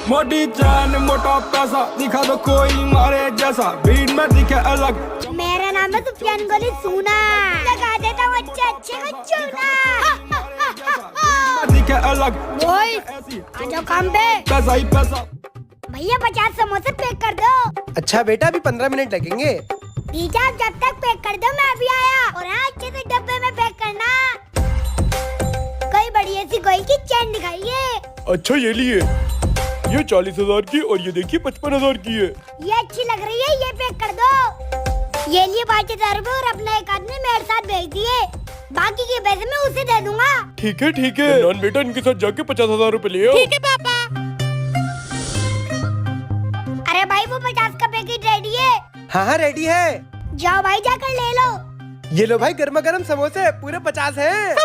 मोटी जान मोटा पैसा दिखा दो कोई मारे जैसा भीड़ में दिखे अलग। मेरा नाम है सुफियान गोली सूना, लगा देता हूँ अच्छे अच्छे को चूना। दिखे अलग आ जाओ काम पे। पैसा ही पैसा। भैया 50 समोसे पैक कर दो। अच्छा बेटा अभी 15 मिनट लगेंगे। भीजा जब तक पैक कर दो मैं अभी आया। और हाँ अच्छे से डब्बे में पैक करना। कोई बड़ी ऐसी कोई की चैन दिखाइए। अच्छा ये लिए, ये 40,000 की और ये देखिए 55,000 की है। ये अच्छी लग रही है, ये पैक कर दो। ये लिए 5,000 रूपए और अपना एक आदमी मेरे साथ भेज दिए। बाकी के पैसे मैं उसे दे दूंगा। ठीक है नॉन बेटा इनके साथ जाके 50,000 रूपए ले आओ। ठीक है पापा। अरे भाई वो 50 का पैकेट रेडी है। हाँ रेडी है। जाओ भाई जाकर ले लो। ये लो भाई गर्मा गर्म समोसे पूरे 50 हैं।